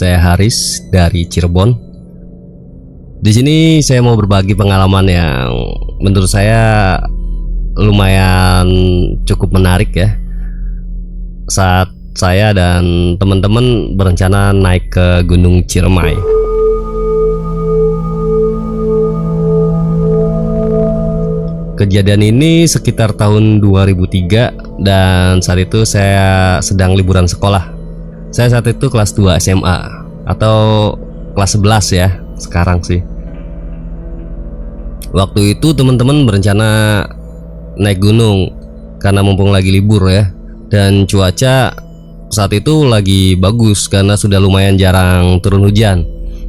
Saya Haris dari Cirebon. Di sini saya mau berbagi pengalaman yang menurut saya lumayan cukup menarik ya. Saat saya dan teman-teman berencana naik ke Gunung Ciremai. Kejadian ini sekitar tahun 2003 dan saat itu saya sedang liburan sekolah. Saya saat itu kelas 2 SMA atau kelas 11 ya sekarang sih. Waktu itu teman-teman berencana naik gunung karena mumpung lagi libur ya. Dan cuaca saat itu lagi bagus karena sudah lumayan jarang turun hujan.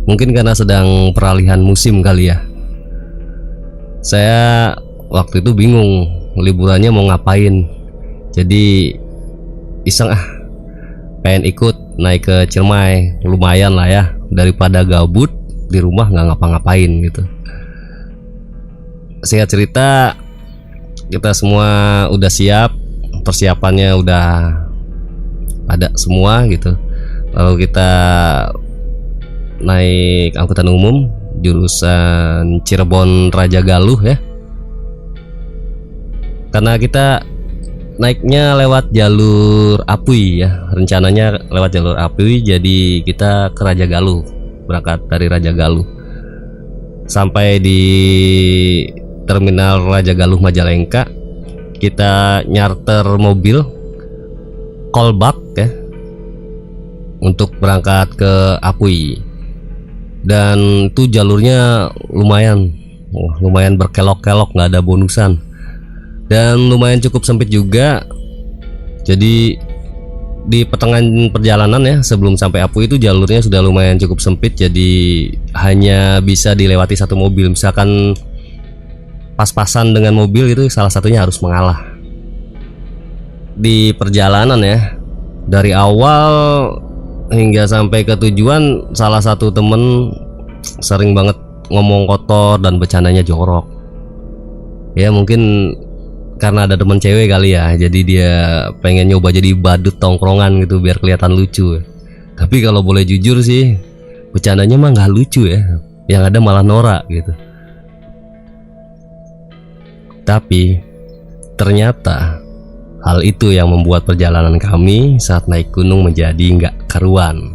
Mungkin karena sedang peralihan musim kali ya. Saya waktu itu bingung liburannya mau ngapain. Jadi iseng pengen ikut naik ke Ciremai, lumayan lah ya daripada gabut di rumah nggak ngapa-ngapain gitu. Singkat cerita, kita semua udah siap, persiapannya udah ada semua gitu. Lalu kita naik angkutan umum jurusan Cirebon Raja Galuh ya. Karena kita naiknya lewat jalur Apui ya, rencananya lewat jalur Apui, jadi kita ke Raja Galuh, berangkat dari Raja Galuh sampai di Terminal Raja Galuh Majalengka. Kita nyarter mobil kolbak ya untuk berangkat ke Apui, dan itu jalurnya lumayan berkelok-kelok, nggak ada bonusan. Dan lumayan cukup sempit juga. Jadi di pertengahan perjalanan ya sebelum sampai Apui itu jalurnya sudah lumayan cukup sempit. Jadi hanya bisa dilewati satu mobil. Misalkan pas-pasan dengan mobil itu salah satunya harus mengalah. Di perjalanan ya, dari awal hingga sampai ke tujuan, salah satu temen sering banget ngomong kotor dan bercandanya jorok. Ya mungkin karena ada temen cewek kali ya, jadi dia pengen nyoba jadi badut tongkrongan gitu biar kelihatan lucu. Tapi kalau boleh jujur sih, bercandanya mah nggak lucu ya, yang ada malah norak gitu. Tapi ternyata hal itu yang membuat perjalanan kami saat naik gunung menjadi nggak karuan.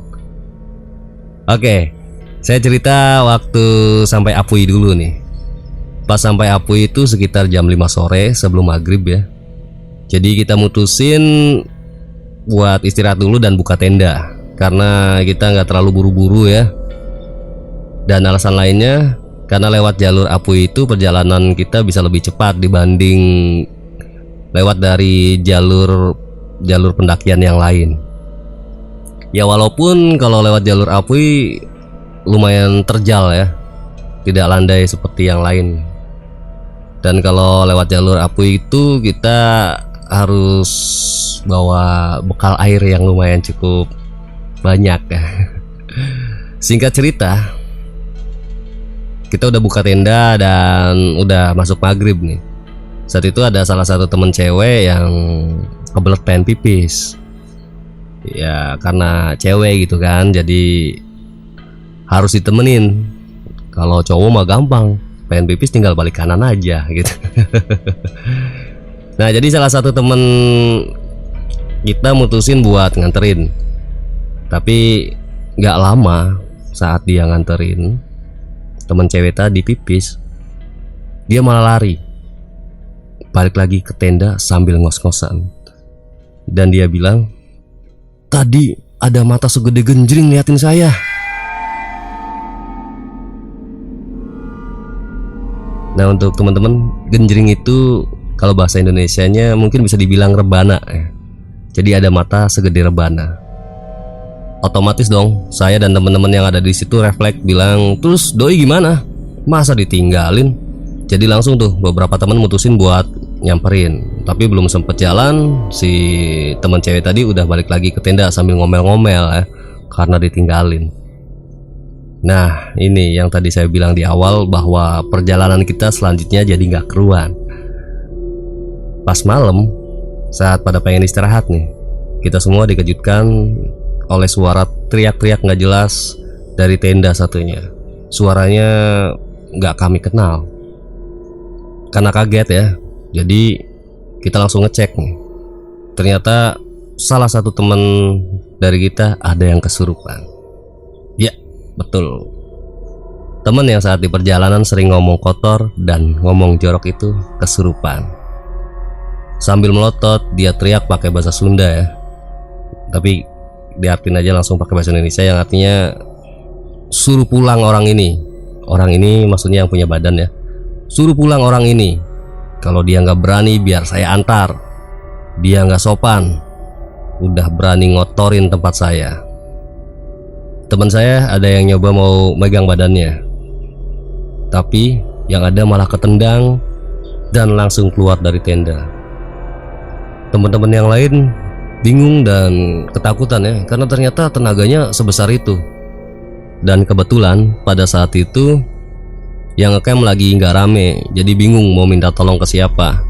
Oke, saya cerita waktu sampai Apui dulu nih. Pas sampai Apui itu sekitar jam 5 sore sebelum maghrib ya. Jadi kita mutusin buat istirahat dulu dan buka tenda karena kita nggak terlalu buru-buru ya. Dan alasan lainnya karena lewat jalur Apui itu perjalanan kita bisa lebih cepat dibanding lewat dari jalur pendakian yang lain. Ya walaupun kalau lewat jalur Apui lumayan terjal ya, tidak landai seperti yang lain. Dan kalau lewat jalur Apui itu kita harus bawa bekal air yang lumayan cukup banyak ya. Singkat cerita, kita udah buka tenda dan udah masuk maghrib nih. Saat itu ada salah satu temen cewek yang kebelet pengen pipis. Ya karena cewek gitu kan, jadi harus ditemenin. Kalau cowok mah gampang, pengen pipis tinggal balik kanan aja gitu. Nah jadi salah satu temen kita mutusin buat nganterin. Tapi gak lama saat dia nganterin temen cewek tadi pipis, dia malah lari balik lagi ke tenda sambil ngos-ngosan. Dan dia bilang, tadi ada mata segede genjring liatin saya. Nah untuk teman-teman, genjring itu kalau bahasa Indonesianya mungkin bisa dibilang rebana ya. Jadi ada mata segede rebana. Otomatis dong saya dan teman-teman yang ada di situ refleks bilang, terus doi gimana? Masa ditinggalin? Jadi langsung tuh beberapa teman mutusin buat nyamperin. Tapi belum sempet jalan, si teman cewek tadi udah balik lagi ke tenda sambil ngomel-ngomel ya, karena ditinggalin. Nah ini yang tadi saya bilang di awal bahwa perjalanan kita selanjutnya jadi gak keruan. Pas malam saat pada pengen istirahat nih, kita semua dikejutkan oleh suara teriak-teriak gak jelas dari tenda satunya. Suaranya gak kami kenal. Karena kaget ya, jadi kita langsung ngecek nih. Ternyata salah satu teman dari kita ada yang kesurupan. Ya, betul. Teman yang saat di perjalanan sering ngomong kotor dan ngomong jorok itu kesurupan. Sambil melotot dia teriak pakai bahasa Sunda ya. Tapi diartin aja langsung pakai bahasa Indonesia yang artinya suruh pulang orang ini. Orang ini maksudnya yang punya badan ya. Suruh pulang orang ini. Kalau dia nggak berani biar saya antar. Dia nggak sopan. Udah berani ngotorin tempat saya. Teman saya ada yang nyoba mau megang badannya, tapi yang ada malah ketendang dan langsung keluar dari tenda. Teman-teman yang lain bingung dan ketakutan ya, karena ternyata tenaganya sebesar itu. Dan kebetulan pada saat itu yang ngecamp lagi nggak rame, jadi bingung mau minta tolong ke siapa.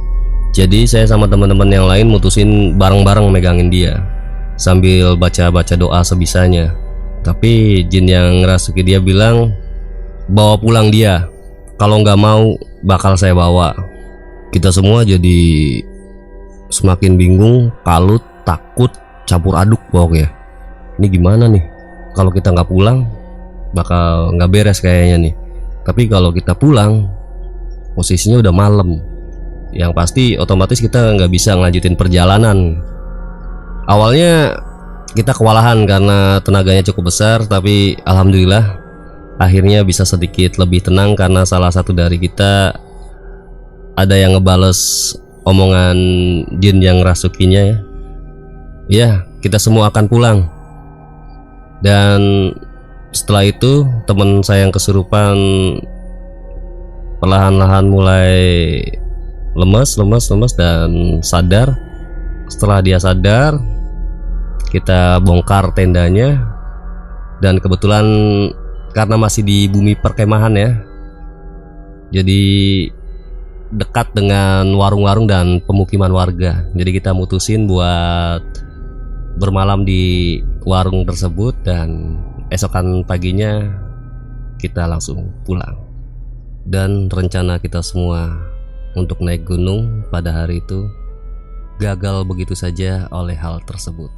Jadi saya sama teman-teman yang lain mutusin bareng-bareng megangin dia sambil baca-baca doa sebisanya. Tapi jin yang ngerasuki dia bilang bawa pulang dia, kalau nggak mau bakal saya bawa. Kita semua jadi semakin bingung, kalut, takut, campur aduk pokoknya. Ini gimana nih? Kalau kita nggak pulang bakal nggak beres kayaknya nih. Tapi kalau kita pulang posisinya udah malam, yang pasti otomatis kita nggak bisa ngelanjutin perjalanan. Awalnya kita kewalahan karena tenaganya cukup besar, tapi alhamdulillah akhirnya bisa sedikit lebih tenang karena salah satu dari kita ada yang ngebales omongan jin yang rasukinya ya. Ya, kita semua akan pulang. Dan setelah itu teman saya yang kesurupan perlahan-lahan mulai lemes dan sadar. Setelah dia sadar, kita bongkar tendanya, dan kebetulan karena masih di bumi perkemahan ya, jadi dekat dengan warung-warung dan pemukiman warga. Jadi kita mutusin buat bermalam di warung tersebut, dan esokan paginya kita langsung pulang. Dan rencana kita semua untuk naik gunung pada hari itu gagal begitu saja oleh hal tersebut.